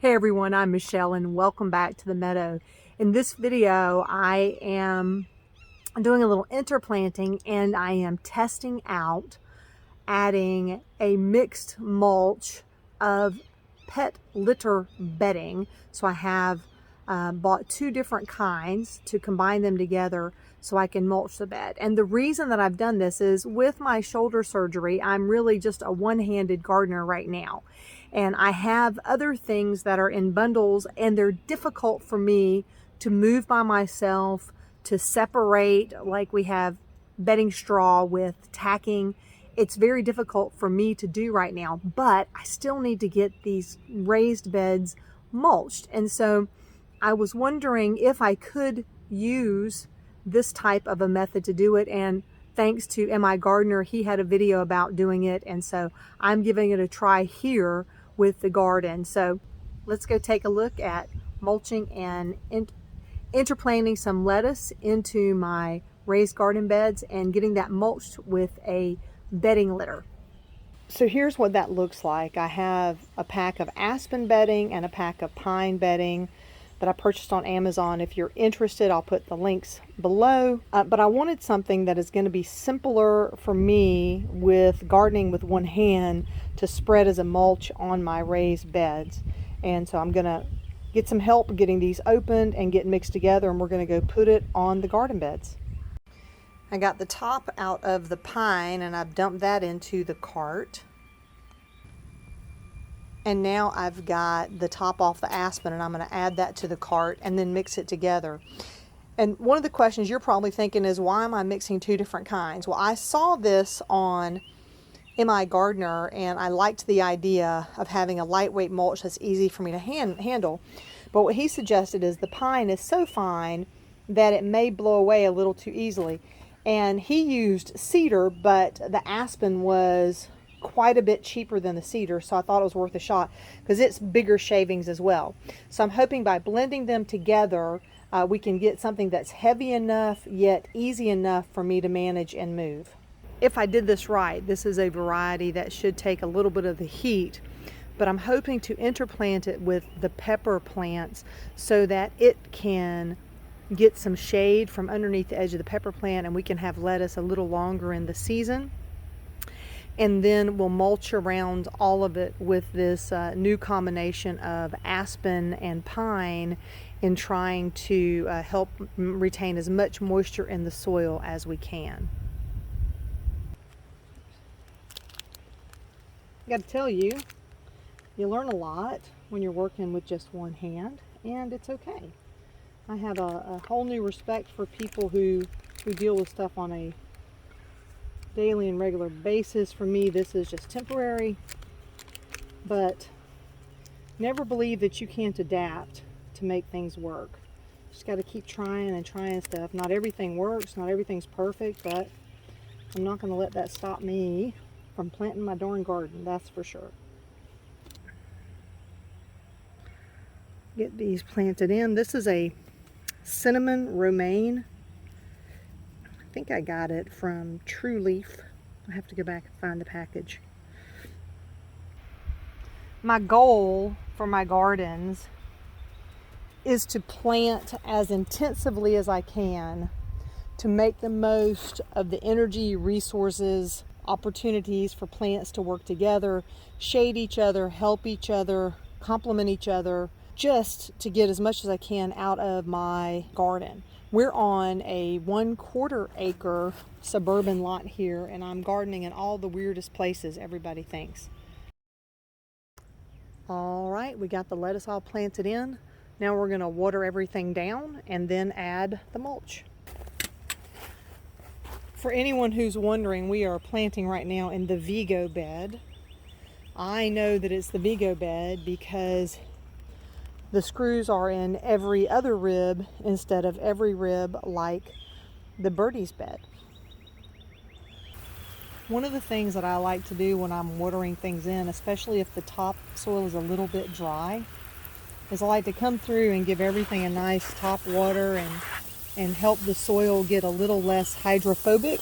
Hey everyone, I'm Michelle and welcome back to the meadow. In this video, I am doing a little interplanting and I am testing out adding a mixed mulch of pet litter bedding. So I have bought two different kinds to combine them together so I can mulch the bed. And the reason that I've done this is with my shoulder surgery, I'm really just a one-handed gardener right now. And I have other things that are in bundles and they're difficult for me to move by myself, to separate, like we have bedding straw with tacking. It's very difficult for me to do right now, but I still need to get these raised beds mulched. And so I was wondering if I could use this type of a method to do it. And thanks to MI Gardener, he had a video about doing it. And so I'm giving it a try here with the garden. So let's go take a look at mulching and interplanting some lettuce into my raised garden beds and getting that mulched with a bedding litter. So here's what that looks like. I have a pack of aspen bedding and a pack of pine bedding that I purchased on Amazon. If you're interested, I'll put the links below. But I wanted something that is going to be simpler for me with gardening with one hand to spread as a mulch on my raised beds. And so I'm going to get some help getting these opened and get mixed together, and we're going to go put it on the garden beds. I got the top out of the pine and I've dumped that into the cart. And now I've got the top off the aspen and I'm going to add that to the cart and then mix it together. And one of the questions you're probably thinking is, why am I mixing two different kinds? Well, I saw this on MI Gardener and I liked the idea of having a lightweight mulch that's easy for me to handle. But what he suggested is the pine is so fine that it may blow away a little too easily. And he used cedar, but the aspen was quite a bit cheaper than the cedar, so I thought it was worth a shot because it's bigger shavings as well. So I'm hoping by blending them together we can get something that's heavy enough yet easy enough for me to manage and move. If I did this right, this is a variety that should take a little bit of the heat, but I'm hoping to interplant it with the pepper plants so that it can get some shade from underneath the edge of the pepper plant and we can have lettuce a little longer in the season. And then we'll mulch around all of it with this new combination of aspen and pine in trying to help retain as much moisture in the soil as we can. I got to tell you, you learn a lot when you're working with just one hand, and it's okay. I have a whole new respect for people who deal with stuff on a daily and regular basis. For me, this is just temporary, but never believe that you can't adapt to make things work. Just got to keep trying and trying stuff. Not everything works, not everything's perfect, but I'm not going to let that stop me from planting my darn garden, that's for sure. Get these planted in. This is a cinnamon romaine. I think I got it from True Leaf. I have to go back and find the package. My goal for my gardens is to plant as intensively as I can to make the most of the energy, resources, opportunities for plants to work together, shade each other, help each other, complement each other, just to get as much as I can out of my garden. We're on a 1/4 acre suburban lot here, and I'm gardening in all the weirdest places everybody thinks. All right, we got the lettuce all planted in. Now we're going to water everything down and then add the mulch. For anyone who's wondering, we are planting right now in the Vego bed. I know that it's the Vego bed because the screws are in every other rib instead of every rib like the Birdies bed. One of the things that I like to do when I'm watering things in, especially if the top soil is a little bit dry, is I like to come through and give everything a nice top water and help the soil get a little less hydrophobic.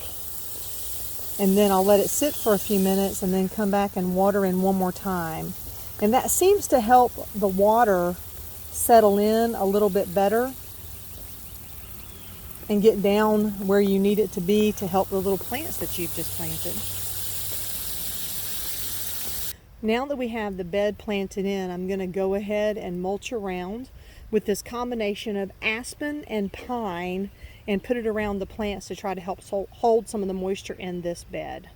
And then I'll let it sit for a few minutes and then come back and water in one more time. And that seems to help the water settle in a little bit better and get down where you need it to be to help the little plants that you've just planted. Now that we have the bed planted in, I'm going to go ahead and mulch around with this combination of aspen and pine and put it around the plants to try to help hold some of the moisture in this bed.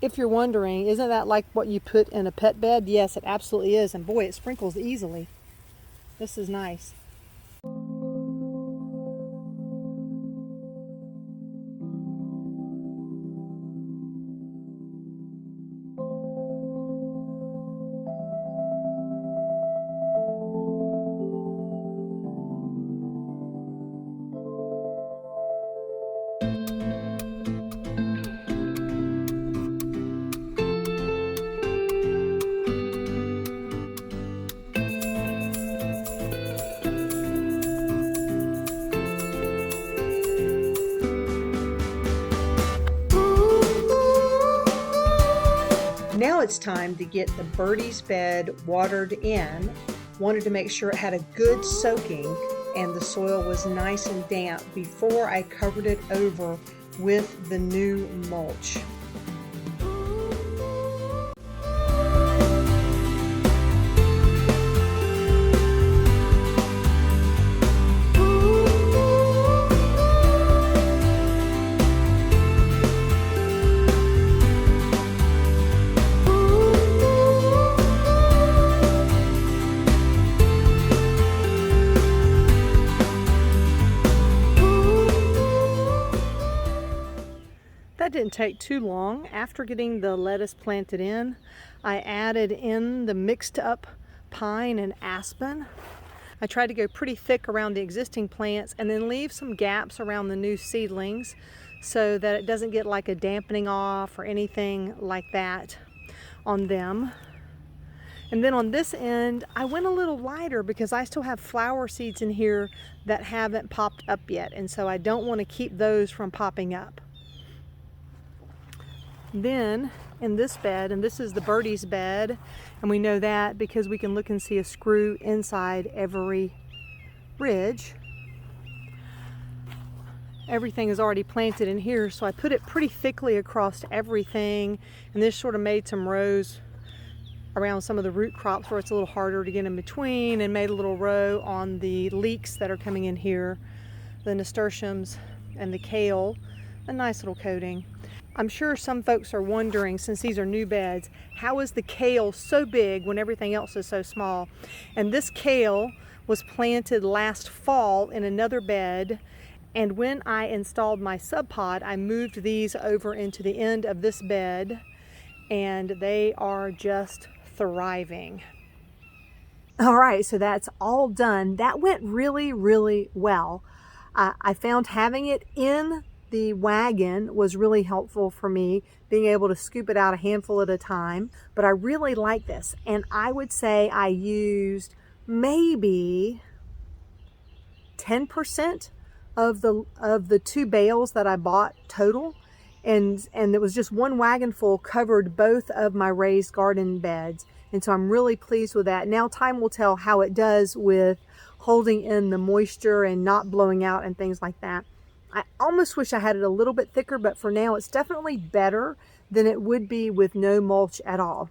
If you're wondering, isn't that like what you put in a pet bed? Yes, it absolutely is. And boy, it sprinkles easily. This is nice. Now it's time to get the Birdies bed watered in. Wanted to make sure it had a good soaking and the soil was nice and damp before I covered it over with the new mulch. That didn't take too long. After getting the lettuce planted in, I added in the mixed up pine and aspen. I tried to go pretty thick around the existing plants and then leave some gaps around the new seedlings so that it doesn't get like a dampening off or anything like that on them. And then on this end, I went a little lighter because I still have flower seeds in here that haven't popped up yet, and so I don't want to keep those from popping up. Then in this bed, and this is the Birdies bed, and we know that because we can look and see a screw inside every ridge. Everything is already planted in here, so I put it pretty thickly across everything, and this sort of made some rows around some of the root crops where it's a little harder to get in between, and made a little row on the leeks that are coming in here, the nasturtiums and the kale, a nice little coating. I'm sure some folks are wondering, since these are new beds, how is the kale so big when everything else is so small? And this kale was planted last fall in another bed, and when I installed my sub pod, I moved these over into the end of this bed, and they are just thriving. All right, so that's all done. That went really, really well. I found having it in the wagon was really helpful for me, being able to scoop it out a handful at a time. But I really like this, and I would say I used maybe 10% of the 2 bales that I bought total, and it was just one wagon full covered both of my raised garden beds, and so I'm really pleased with that. Now time will tell how it does with holding in the moisture and not blowing out and things like that. I almost wish I had it a little bit thicker, but for now it's definitely better than it would be with no mulch at all.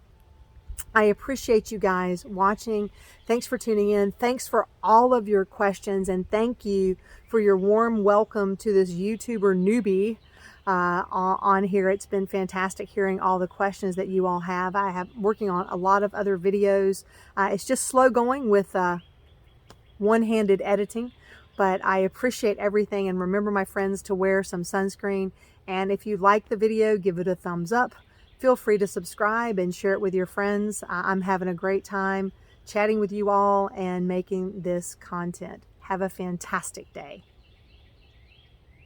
I appreciate you guys watching. Thanks for tuning in. Thanks for all of your questions, and thank you for your warm welcome to this YouTuber newbie on here. It's been fantastic hearing all the questions that you all have. I have working on a lot of other videos. It's just slow going with one-handed editing. But I appreciate everything, and remember, my friends, to wear some sunscreen. And if you like the video, give it a thumbs up. Feel free to subscribe and share it with your friends. I'm having a great time chatting with you all and making this content. Have a fantastic day.